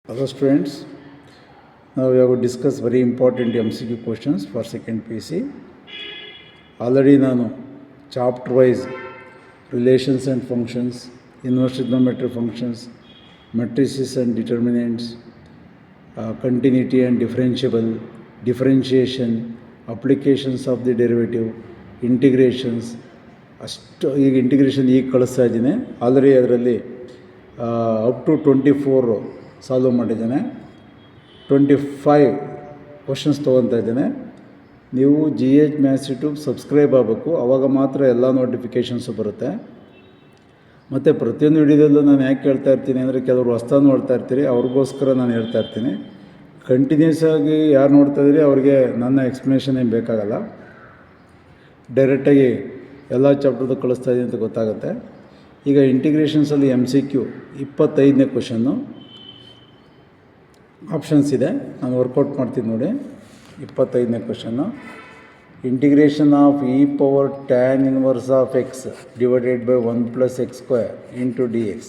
Hello students, now we have to discuss very important MCQ questions for second PC. Already ನಾನು chapter wise relations and functions, inverse trigonometry functions, matrices and determinants, continuity and differentiable, differentiation, applications of the derivative, integrations ಅಷ್ಟು ಈಗ integration ಈಗ ಕಳಿಸ್ತಾ ಇದ್ದೀನಿ. Already ಅದರಲ್ಲಿ up to 24 solve ಮಾಡಿದ್ದೇನೆ. 25 questions ತೊಗೊತಾ ಇದ್ದೇನೆ. ನೀವು GH ಮ್ಯಾಥ್ಸ್ ಯೂಟ್ಯೂಬ್ ಸಬ್ಸ್ಕ್ರೈಬ್ ಆಗಬೇಕು, ಆವಾಗ ಮಾತ್ರ ಎಲ್ಲ ನೋಟಿಫಿಕೇಷನ್ಸು ಬರುತ್ತೆ. ಮತ್ತು ಪ್ರತಿಯೊಂದು ವಿಡಿಯೋದಲ್ಲೂ ನಾನು ಯಾಕೆ ಹೇಳ್ತಾ ಇರ್ತೀನಿ ಅಂದರೆ, ಕೆಲವರು ಹೊಸ್ದಾಗಿ ನೋಡ್ತಾ ಇರ್ತೀರಿ, ಅವ್ರಿಗೋಸ್ಕರ ನಾನು ಹೇಳ್ತಾ ಇರ್ತೀನಿ. ಕಂಟಿನ್ಯೂಸ್ ಆಗಿ ಯಾರು ನೋಡ್ತಾ ಇದ್ದೀರಿ ಅವ್ರಿಗೆ ನನ್ನ ಎಕ್ಸ್ಪ್ಲನೇಷನ್ ಏನು ಬೇಕಾಗಲ್ಲ, ಡೈರೆಕ್ಟಾಗಿ ಎಲ್ಲ ಚಾಪ್ಟರ್ದು ಕಳಿಸ್ತಾ ಇದ್ದೀನಿ ಅಂತ ಗೊತ್ತಾಗುತ್ತೆ. ಈಗ ಇಂಟಿಗ್ರೇಷನ್ಸಲ್ಲಿ MCQ 25ನೇ ಕ್ವಶನ್ನು ಆಪ್ಷನ್ಸ್ ಇದೆ, ನಾನು ವರ್ಕೌಟ್ ಮಾಡ್ತೀನಿ ನೋಡಿ. 25ನೇ question, integration of e power tan inverse of x divided by 1 + x² into dx.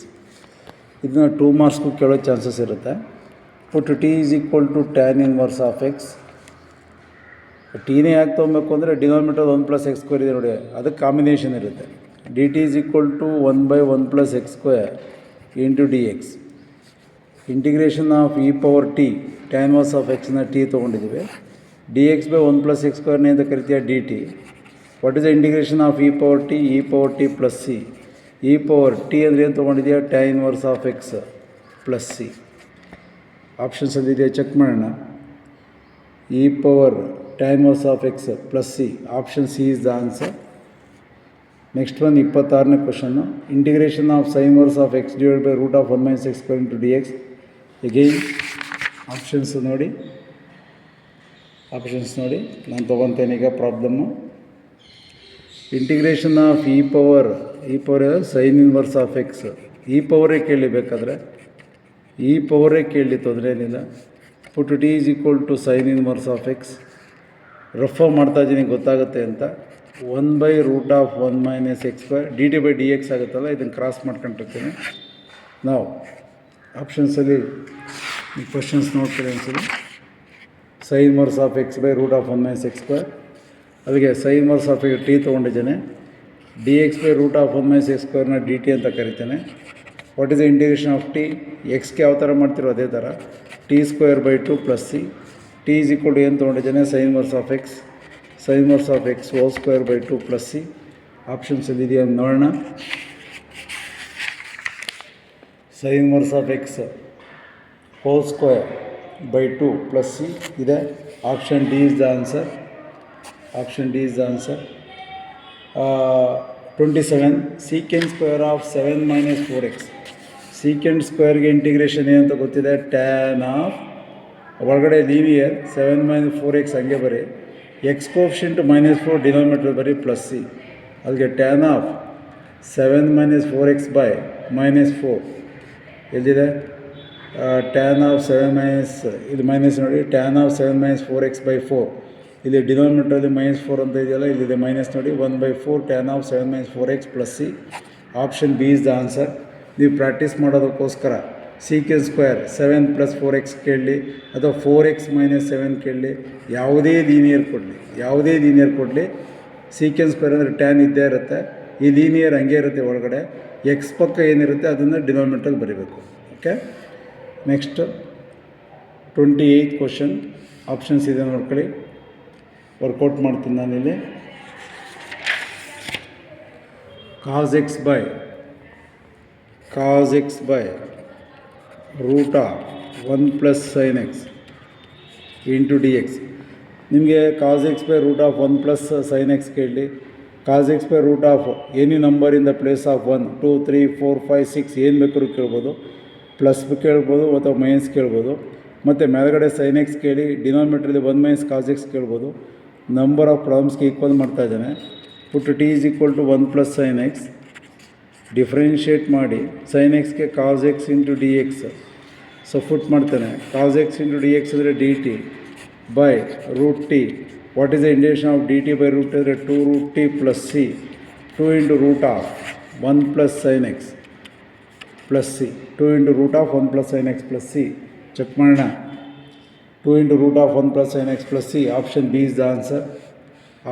ಇದನ್ನ 2 ಮಾರ್ಕ್ಸ್ಗೂ ಕೇಳೋ ಚಾನ್ಸಸ್ ಇರುತ್ತೆ. But t = tan inverse of x. ಟೀನೇ ಯಾಕೆ ತೊಗೊಬೇಕು ಅಂದರೆ ಡಿನಾಮಿನೇಟರ್ 1 + x² ಇದೆ ನೋಡಿ, ಅದಕ್ಕೆ ಕಾಂಬಿನೇಷನ್ ಇರುತ್ತೆ. dt = 1/1 + x² into dx. Integration of e power t tan inverse of ಎಕ್ಸ್ನ t ತೊಗೊಂಡಿದ್ದೀವಿ. dx/1 + x² ಅಂತ ಕರಿತೀಯ dt. What is the integration of e power t? e power t + c. e power t ಅಂದರೆ ಏನು ತೊಗೊಂಡಿದೆಯಾ? tan inverse of x + c. ಆಪ್ಷನ್ಸಲ್ಲಿ ಇದೆಯಾ check ಮಾಡೋಣ. e power tan inverse of x + c. Option C is the answer. Next one 26ನೇ question, integration of sin inverse of X divide by √1 - x² into dx. Again options ನೋಡಿ, ನಾನು ತೊಗೊತೇನೆ ಈಗ problem. Integration of e power sin inverse of X. ಈ ಪವರೇ ಕೇಳಿ, ಬೇಕಾದರೆ ಈ ಪವರೇ ಕೇಳಿ, ತೊಂದರೆ ಏನಿಲ್ಲ. ಪುಟ್ t = sin inverse of X. Rough ಮಾಡ್ತಾಯಿದ್ದೀನಿ ಗೊತ್ತಾಗುತ್ತೆ ಅಂತ. 1/√1 - x² dt/dx ಆಗುತ್ತಲ್ಲ, ಇದನ್ನು ಕ್ರಾಸ್ ಮಾಡ್ಕೊಂಡಿರ್ತೀನಿ ನಾವು. ಆಪ್ಷನ್ಸಲ್ಲಿ ಕ್ವಶನ್ಸ್ ನೋಡ್ತೀವಿ ಅನ್ಸಲಿ. sin inverse of x √1 - x². ಅದಕ್ಕೆ sin ಇನ್ವರ್ಸ್ ಆಫ್ t ತೊಗೊಂಡಿದ್ದೇನೆ. dx/√1 - x² dt ಅಂತ ಕರಿತೇನೆ. What is the integration of t? ಎಕ್ಸ್ಗೆ ಯಾವ ಥರ ಮಾಡ್ತಿರೋ ಅದೇ ಥರ, t² + 2 + c. t = ಏನು ತೊಗೊಂಡಿದ್ದೇನೆ? sin inverse of X. sin inverse of X ² 2 + c. ಆಪ್ಷನ್ಸಲ್ಲಿ ಇದೆಯಾ ನೋಡೋಣ. sin inverse of X ² 2 + c ಇದೆ. Option D is the answer. 27 secant square of 7 - 4x. Secant ಸ್ಕ್ವೇರ್ಗೆ ಇಂಟಿಗ್ರೇಷನ್ ಏನಂತ ಗೊತ್ತಿದೆ? tan ಆಫ್ ಒಳಗಡೆ ಲೀನಿಯರ್ 7 - 4x ಹಂಗೆ ಬರೀ, ಎಕ್ಸ್ ಕೋಫಿಷಿಯಂಟ್ -4 ಡಿನಾಮಿನೇಟರ್ ಬರೀ + c. ಅಲ್ಲಿಗೆ tan ಆಫ್ 7 - 4x / -4 ಎಲ್ಲಿದೆ? tan ಆಫ್ 7 ಇದು ಮೈನಸ್ ನೋಡಿ, tan ಆಫ್ 7 - 4x / 4. ಇಲ್ಲಿ ಡಿನಾಮಿನೇಟರಲ್ಲಿ -4 ಅಂತ ಇದೆಯಲ್ಲ, ಇಲ್ಲಿದೆ ಮೈನಸ್ ನೋಡಿ. 1/4 tan of 7 - 4x + c. Option B is the answer. ನೀವು ಪ್ರಾಕ್ಟೀಸ್ ಮಾಡೋದಕ್ಕೋಸ್ಕರ ಸೀಕೆಂಡ್ ಸ್ಕ್ವೇರ್ 7 + 4x ಕೇಳಲಿ ಅಥವಾ 4x - 7 ಕೇಳಲಿ, ಯಾವುದೇ ಲೀನಿಯರ್ ಕೊಡಲಿ, ಸೀಕೆಂಡ್ ಸ್ಕ್ವೇರ್ ಅಂದರೆ ಟ್ಯಾನ್ ಇದ್ದೇ ಇರುತ್ತೆ. ಈ ಲೀನಿಯರ್ ಹಂಗೆ ಇರುತ್ತೆ, ಒಳಗಡೆ ಎಕ್ಸ್ ಪಕ್ಕ ಏನಿರುತ್ತೆ ಅದನ್ನು ಡಿನಾಮಿನೇಟರ್ ಬರೀಬೇಕು. Okay, next 28th question. Options ಇದೆ ನೋಡ್ಕೊಳ್ಳಿ, ವರ್ಕೌಟ್ ಮಾಡ್ತೀನಿ ನಾನಿಲ್ಲಿ. cos x √1 + sin x into dx. ನಿಮಗೆ cos x √1 + sin x ಕೇಳಲಿ, cos x any number in the place of 1, 2, 3, 4, 5, 6 ಏನು ಬೇಕಾದ್ರೂ ಕೇಳ್ಬೋದು. ಪ್ಲಸ್ ಕೇಳ್ಬೋದು ಅಥವಾ ಮೈನಸ್ ಕೇಳ್ಬೋದು. ಮತ್ತು ಮೇಲ್ಗಡೆ sin x ಕೇಳಿ, ಡಿನಾಮಿನೇಟ್ರಲ್ಲಿ 1 - cos x ಕೇಳ್ಬೋದು. ನಂಬರ್ ಆಫ್ ಪ್ರಾಬ್ಲಮ್ಸ್ಗೆ ಈಕ್ವಲ್ ಮಾಡ್ತಾ ಇದ್ದಾನೆ. ಪುಟ್ t = 1 + sin x. ಡಿಫ್ರೆನ್ಷಿಯೇಟ್ ಮಾಡಿ sin xಗೆ cos x into dx. So put ಮಾಡ್ತಾನೆ, cos x ಇಂಟು dx ಅಂದರೆ dt by √t. What is the integration of dt/√t ಅಂದರೆ 2√t + c. 2 × √1 + sin x + c. 2 × √1 + sin x + c. Check ಮಾಡೋಣ. 2 into root of 1 plus sin x plus c. Option B is the answer.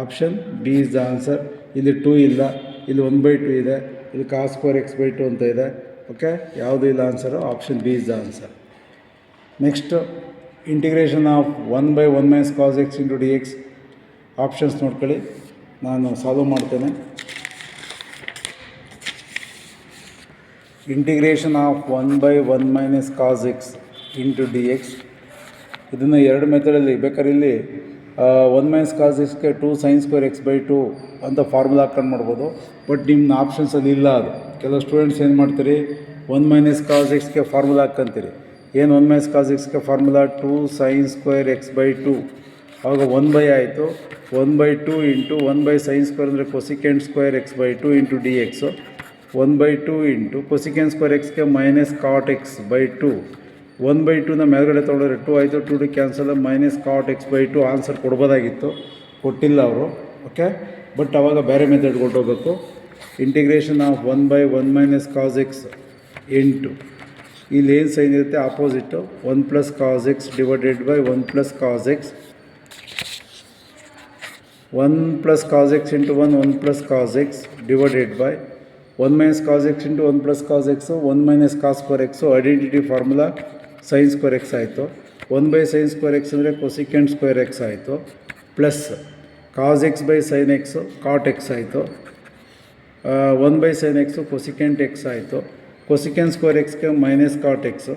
Option B is the answer. ಇಲ್ಲಿ 2 ಇಲ್ಲ, ಇಲ್ಲಿ 1/2 ಇದೆ, ಇಲ್ಲಿ cos square x by 2 ಅಂತ ಇದೆ. Okay, ಯಾವುದು ಇಲ್ಲ answer. Option B is the answer. Next, integration of 1/1 minus cos x into dx. Options ನೋಡ್ಕೊಳ್ಳಿ, ನಾನು ಸಾಲ್ವ್ ಮಾಡ್ತೇನೆ. Integration of 1/1 minus cos x into dx. ಇದನ್ನು ಎರಡು ಮೆಥಡಲ್ಲಿ ಬೇಕಾದ್ರೆ ಇಲ್ಲಿ 1 minus cos xಗೆ 2 sin square x by 2 ಅಂತ ಫಾರ್ಮುಲಾ ಹಾಕೊಂಡು ಮಾಡ್ಬೋದು. ಬಟ್ ನಿಮ್ಮ ಆಪ್ಷನ್ಸಲ್ಲಿ ಇಲ್ಲ ಅದು. ಕೆಲವು ಸ್ಟೂಡೆಂಟ್ಸ್ ಏನು ಮಾಡ್ತೀರಿ, 1 minus cos xಗೆ ಫಾರ್ಮುಲಾ ಹಾಕ್ಕೊಂತೀರಿ. ಏನು 1 minus cos xಗೆ formula 2 sin square x by 2. ಆವಾಗ 1 ಆಯಿತು. 1/2 ಇಂಟು 1 sin square ಅಂದರೆ cosecant square x by 2 into d x. 1/2 into cosecant square ಎಕ್ಸ್ಗೆ ಮೈನಸ್ ಕಾಟ್ ಎಕ್ಸ್ ಬೈ 2. 1/2ನ ಮೇಲ್ಗಡೆ ತೊಗೊಂಡ್ರೆ 2 ಆಯಿತು. 2 cancel, minus cot x by 2 answer ಕೊಡ್ಬೋದಾಗಿತ್ತು, ಕೊಟ್ಟಿಲ್ಲ ಅವರು. ಓಕೆ, ಬಟ್ ಆವಾಗ ಬೇರೆ ಮೆಥಡ್ ಕೊಟ್ಟೋಗ್ಬೇಕು. Integration of 1/1 minus cos x into ಇಲ್ಲಿ ಏನು ಸೈನ್ ಇರುತ್ತೆ opposite 1 plus cos x divided by 1 plus cos x. 1 plus cos x into 1 plus cos x divided by 1 minus cos x into 1 plus cos x 1 minus cos square x. Identity formula sin square x ಆಯಿತು. 1/sin square x ಅಂದರೆ cosecant square x ಆಯಿತು. Plus cos x by sin x cot x ಆಯಿತು. 1/sin x cosecant x ಆಯಿತು. Cosecant square ಎಕ್ಸ್ಗೆ minus cot x.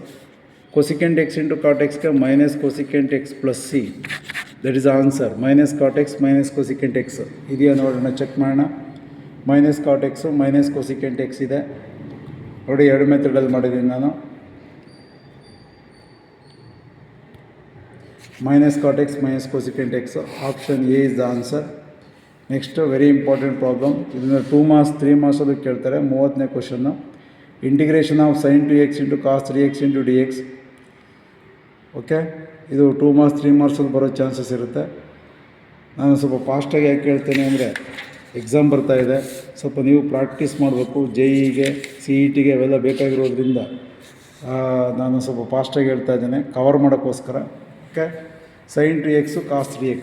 Cosecant x into cot ಎಕ್ಸ್ಗೆ minus cosecant x plus c. That is answer. Minus cot x minus cosecant x ಇದೆಯಾ ನೋಡೋಣ, check ಮಾಡೋಣ. Minus cot x minus cosecant x ಇದೆ ನೋಡಿ. ಎರಡು ಮೆಥಡಲ್ಲಿ ಮಾಡಿದ್ದೀನಿ ನಾನು. Minus cot x minus cosecant x. Option A is the answer. Next, very important problem. ಇದನ್ನು 2 marks 3 marks ಅದು ಕೇಳ್ತಾರೆ. 30ನೇ question. Integration of sin 2x into cos 3x into dx. Okay, ಇದು 2 marks 3 marks ಅಲ್ಲಿ ಬರೋ ಚಾನ್ಸಸ್ ಇರುತ್ತೆ. ನಾನು ಸ್ವಲ್ಪ ಫಾಸ್ಟಾಗಿ ಯಾಕೆ ಹೇಳ್ತೇನೆ ಅಂದರೆ ಎಕ್ಸಾಮ್ ಬರ್ತಾಯಿದೆ, ಸ್ವಲ್ಪ ನೀವು ಪ್ರಾಕ್ಟೀಸ್ ಮಾಡಬೇಕು. JEE-ಗೆ CET-ಗೆ ಅವೆಲ್ಲ ಬೇಕಾಗಿರೋದ್ರಿಂದ ನಾನು ಸ್ವಲ್ಪ ಫಾಸ್ಟಾಗಿ ಹೇಳ್ತಾ ಇದ್ದೇನೆ, ಕವರ್ ಮಾಡೋಕ್ಕೋಸ್ಕರ. Okay, sin 2x cos 3x.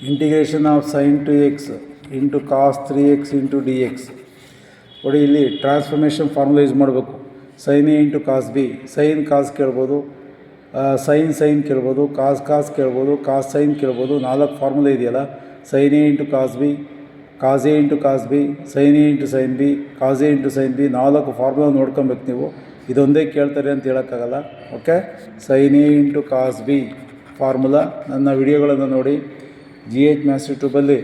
Integration of sin 2x into cos 3x into dx. ನೋಡಿ, ಇಲ್ಲಿ ಟ್ರಾನ್ಸ್ಫಾರ್ಮೇಷನ್ ಫಾರ್ಮುಲಾ ಯೂಸ್ ಮಾಡಬೇಕು. sin A into cos B. Sine cos ಕೇಳ್ಬೋದು, ಸೈನ್ ಕೇಳ್ಬೋದು, ಕಾಸ್ ಕೇಳ್ಬೋದು, ಕಾಸ್ ಸೈನ್ ಕೇಳ್ಬೋದು. 4 ಫಾರ್ಮುಲಾ ಇದೆಯಲ್ಲ, sin A into cos B, cos A into cos B, sin A into sine B, cos A into sine B. 4 formula ನೋಡ್ಕೊಬೇಕು ನೀವು. ಇದೊಂದೇ ಕೇಳ್ತಾರೆ ಅಂತ ಹೇಳೋಕ್ಕಾಗಲ್ಲ. Okay, sin A into cos B formula ನನ್ನ ವಿಡಿಯೋಗಳನ್ನು ನೋಡಿ. GH ಮ್ಯಾಥ್ಸ್ ಯೂಟ್ಯೂಬಲ್ಲಿ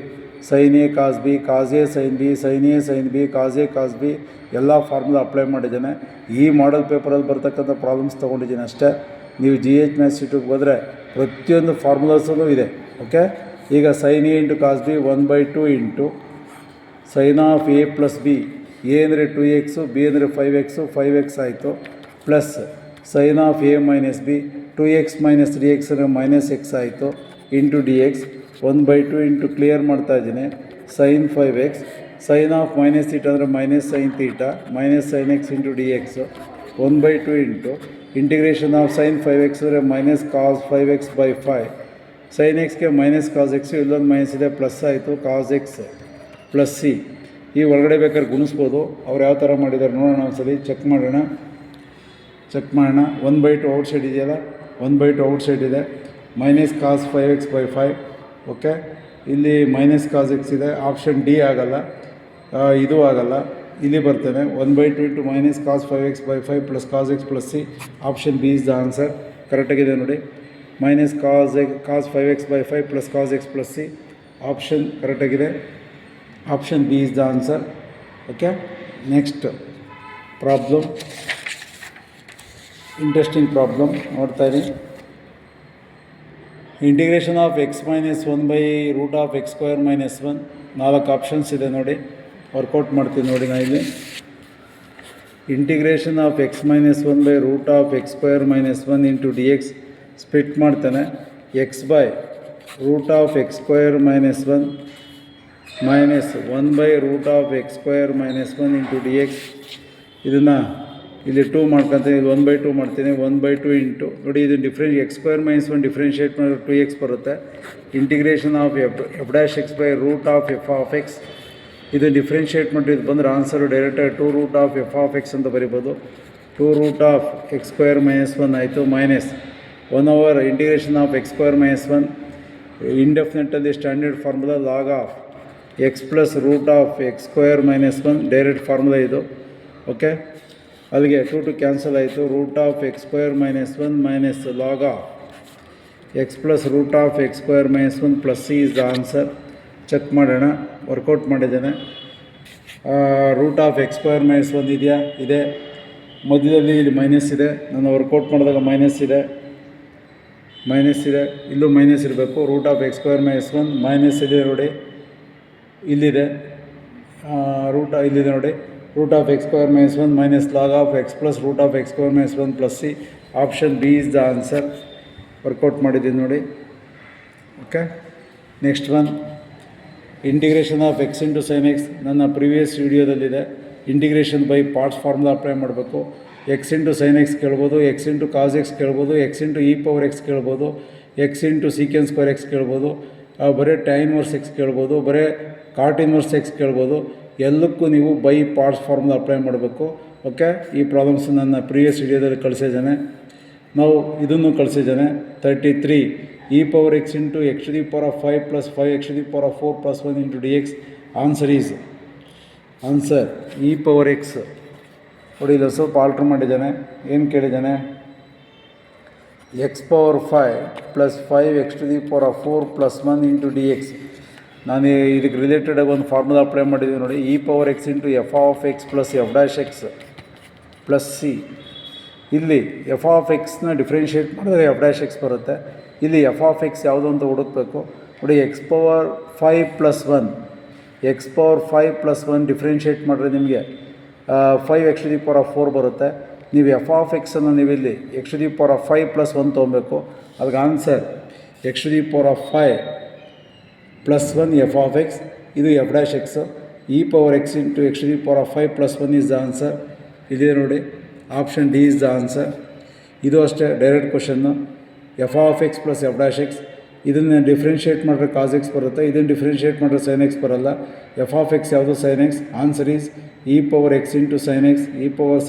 sin A cos B, cos A sin B, sin A sin B, cos A cos B ಎಲ್ಲ ಫಾರ್ಮುಲಾ ಅಪ್ಲೈ ಮಾಡಿದ್ದೇನೆ. ಈ ಮಾಡಲ್ ಪೇಪರಲ್ಲಿ ಬರ್ತಕ್ಕಂಥ ಪ್ರಾಬ್ಲಮ್ಸ್ ತೊಗೊಂಡಿದ್ದೀನಿ ಅಷ್ಟೇ. ನೀವು GH ಮ್ಯಾಥ್ಸ್ ಯೂಟ್ಯೂಬ್ಗೆ ಹೋದರೆ ಪ್ರತಿಯೊಂದು ಫಾರ್ಮುಲಾಸೂ ಇದೆ. ಓಕೆ, ಈಗ sin A into cos B 1/2 into sin of A plus B. A ಅಂದರೆ 2x, ಬಿ ಅಂದರೆ 5x, 5x ಆಯಿತು. Plus sin of A minus B, 2x minus 3x ಅಂದರೆ ಮೈನಸ್ x ಆಯಿತು. ಇಂಟು dx 1/2 ಇಂಟು ಕ್ಲಿಯರ್ ಮಾಡ್ತಾ ಇದ್ದೀನಿ. sin 5x, sin of minus theta ಅಂದರೆ minus sin theta, minus sin x into dx 1/2 into integration of sin 5x ಅಂದರೆ minus cos 5x by 5. sin xಗೆ minus cos x, ಇಲ್ಲೊಂದು minus ಇದೆ, plus ಆಯಿತು. Cos x plus c. ಈ ಒಳಗಡೆ ಬೇಕಾದ್ರೆ ಗುಣಿಸ್ಬೋದು. ಅವ್ರು ಯಾವ ಥರ ಮಾಡಿದ್ದಾರೆ ನೋಡೋಣ, ಒಂದ್ಸಲಿ ಚೆಕ್ ಮಾಡೋಣ. 1/2 ಔಟ್ಸೈಡ್ ಇದೆಯಲ್ಲ, 1/2 ಔಟ್ಸೈಡ್ ಇದೆ. Minus cos 5x by 5. Okay, ಇಲ್ಲಿ ಮೈನಸ್ ಕಾಸ್ ಎಕ್ಸ್ ಇದೆ. ಆಪ್ಷನ್ ಡಿ ಆಗಲ್ಲ, ಇದು ಆಗಲ್ಲ. ಇಲ್ಲಿ ಬರ್ತೇನೆ 1/2 into minus cos 5x by 5 plus cos x plus c. Option B is the answer. ಕರೆಕ್ಟಾಗಿದೆ ನೋಡಿ. Minus cos 5x by 5 plus cos x plus c. Option ಕರೆಕ್ಟಾಗಿದೆ. Option B is the answer. Okay, next problem, interesting problem ನೋಡ್ತಾ ಇದ್ದೀನಿ. Integration of x minus 1 by root of x square minus 1. 4 options ಇದೆ ನೋಡಿ, work out ಮಾಡ್ತೀನಿ ನೋಡಿ. ನಾನು ಇಲ್ಲಿ integration of x minus 1 by root of x square minus 1 into d x split ಮಾಡ್ತಾನೆ. x by root of x square minus 1 minus 1 by root of x square minus 1 into d x. ಇದನ್ನು ಇಲ್ಲಿ 2 ಮಾಡ್ಕೊತೀನಿ, ಇಲ್ಲಿ 1/2 ಮಾಡ್ತೀನಿ. 1/2 into ನೋಡಿ ಇದು X square minus 1 differentiate ಮಾಡಿದ್ರೆ 2x ಬರುತ್ತೆ. Integration of f dash x by root of f of x. ಇದು ಡಿಫ್ರೆನ್ಷಿಯೇಟ್ ಮಾಡಿ ಇದು ಬಂದರೆ ಆನ್ಸರು ಡೈರೆಕ್ಟಾಗಿ 2 root of f of x ಅಂತ ಬರಿಬೋದು. 2 root of x square minus 1 ಆಯಿತು, minus 1/, integration of x square minus 1 ಇಂಡೆಫಿನೆಟಲ್ಲಿ standard formula log of x plus root of x square minus 1 direct formula ಇದು. Okay, ಅಲ್ಲಿಗೆ 2 cancel ಆಯಿತು. Root of x square minus 1 minus log of x plus root of x square minus 1 plus c is the answer. Check ಮಾಡೋಣ, work out ಮಾಡಿದ್ದೇನೆ. Root of x square minus 1 ಇದೆಯಾ? ಇದೆ. ಮಧ್ಯದಲ್ಲಿ ಇಲ್ಲಿ minus ಇದೆ, ನಾನು ವರ್ಕೌಟ್ ಮಾಡಿದಾಗ ಮೈನಸ್ ಇದೆ, ಇಲ್ಲೂ ಮೈನಸ್ ಇರಬೇಕು. Root of x square minus 1 minus ಇದೆ ನೋಡಿ, ಇಲ್ಲಿದೆ ಇಲ್ಲಿದೆ ನೋಡಿ. Root of x square minus 1 minus log of x plus root of x square minus 1 plus c. Option B is the answer. Work out ಮಾಡಿದ್ದೀನಿ ನೋಡಿ. Okay, next one integration of x into sine x. ನನ್ನ previous ವಿಡಿಯೋದಲ್ಲಿದೆ. Integration by parts formula apply ಮಾಡಬೇಕು. X into sine x ಕೇಳ್ಬೋದು, x into cos X ಕೇಳ್ಬೋದು, x into e power x ಕೇಳ್ಬೋದು, x into secant square x ಕೇಳ್ಬೋದು, ಬರೀ ಟೈನ್ inverse X ಕೇಳ್ಬೋದು, ಬರೀ ಕಾಟ್ ಇನ್ವರ್ಸ್ ಎಕ್ಸ್ ಕೇಳ್ಬೋದು. ಎಲ್ಲಕ್ಕೂ ನೀವು ಬೈ ಪಾರ್ಟ್ಸ್ ಫಾರ್ಮುಲಾ ಅಪ್ಲೈ ಮಾಡಬೇಕು. ಓಕೆ, ಈ ಪ್ರಾಬ್ಲಮ್ಸ್ ನನ್ನ ಪ್ರೀವಿಯಸ್ ವಿಡಿಯೋದಲ್ಲಿ ಕಳಿಸಿದ್ದೇನೆ. ನಾವು ಇದನ್ನು ಕಳಿಸಿದ್ದೇನೆ. 33 e power x into x to the power of 5 plus 5 x to the power of 4 plus 1 into d x. Answer e power x. ನೋಡಿ ಇಲ್ಲ ಸ್ವಲ್ಪ ಆಲ್ಟ್ರ್ ಮಾಡಿದ್ದಾನೆ. ಏನು ಕೇಳಿದ್ದಾನೆ? X power 5 plus 5 x to the power of 4 plus 1 into d X. ನಾನು ಇದಕ್ಕೆ ರಿಲೇಟೆಡಾಗಿ ಒಂದು formula apply ಮಾಡಿದ್ದೀನಿ ನೋಡಿ. E power x into F of x plus f dash X plus C. ಇಲ್ಲಿ ಎಫ್ ಆಫ್ ಎಕ್ಸ್ನ ಡಿಫ್ರೆನ್ಷಿಯೇಟ್ ಮಾಡಿದ್ರೆ ಎಫ್ ಡ್ಯಾಶ್ ಎಕ್ಸ್ ಬರುತ್ತೆ. ಇಲ್ಲಿ ಎಫ್ ಆಫ್ ಎಕ್ಸ್ ಯಾವುದು ಅಂತ ಹುಡುಕಬೇಕು ನೋಡಿ. ಎಕ್ಸ್ ಪವರ್ 5 ಪ್ಲಸ್ 1 ಡಿಫ್ರೆನ್ಷಿಯೇಟ್ ಮಾಡಿದ್ರೆ ನಿಮಗೆ 5 x to the power of 4 ಬರುತ್ತೆ. ನೀವು ಎಫ್ ಆಫ್ ಎಕ್ಸನ್ನು ನೀವು ಇಲ್ಲಿ x to the power of 5 plus 1 ತೊಗೊಬೇಕು. ಅದಕ್ಕೆ answer x to the power of 5 plus 1 f of x. ಇದು f dash x. E power x into x to the power of 5 plus 1 is the answer. ಇದೇ ನೋಡಿ, option D is the answer. ಇದು ಅಷ್ಟೇ direct question. F of x plus f dash x. ಇದನ್ನು differentiate ಮಾಡಿದ್ರೆ cos x ಬರುತ್ತೆ, ಇದನ್ನು differentiate ಮಾಡಿದ್ರೆ sine x ಬರೋಲ್ಲ. ಎಫ್ ಆಫ್ ಎಕ್ಸ್ ಯಾವುದು? Sine x. Answer is e power x into sine x. E power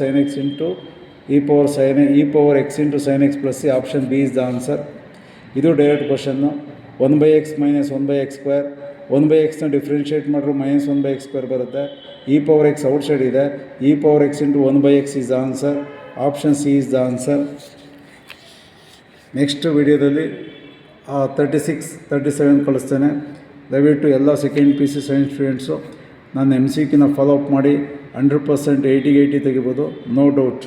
x into sine x plus c. Option B is the answer. ಇದು direct question. 1/x minus 1/x square. 1/xನ differentiate ಮಾಡಿದ್ರೆ minus 1/x square ಬರುತ್ತೆ. E power x outside ಇದೆ. E power x into 1/x is the answer. Option C is the answer. Next ವಿಡಿಯೋದಲ್ಲಿ 36, 37 ಕಳಿಸ್ತೇನೆ. ದಯವಿಟ್ಟು ಎಲ್ಲ second P C science students ನನ್ನ MCQನ follow up ಮಾಡಿ 100% 80 ತೆಗಿಬೋದು, ನೋ ಡೌಟ್.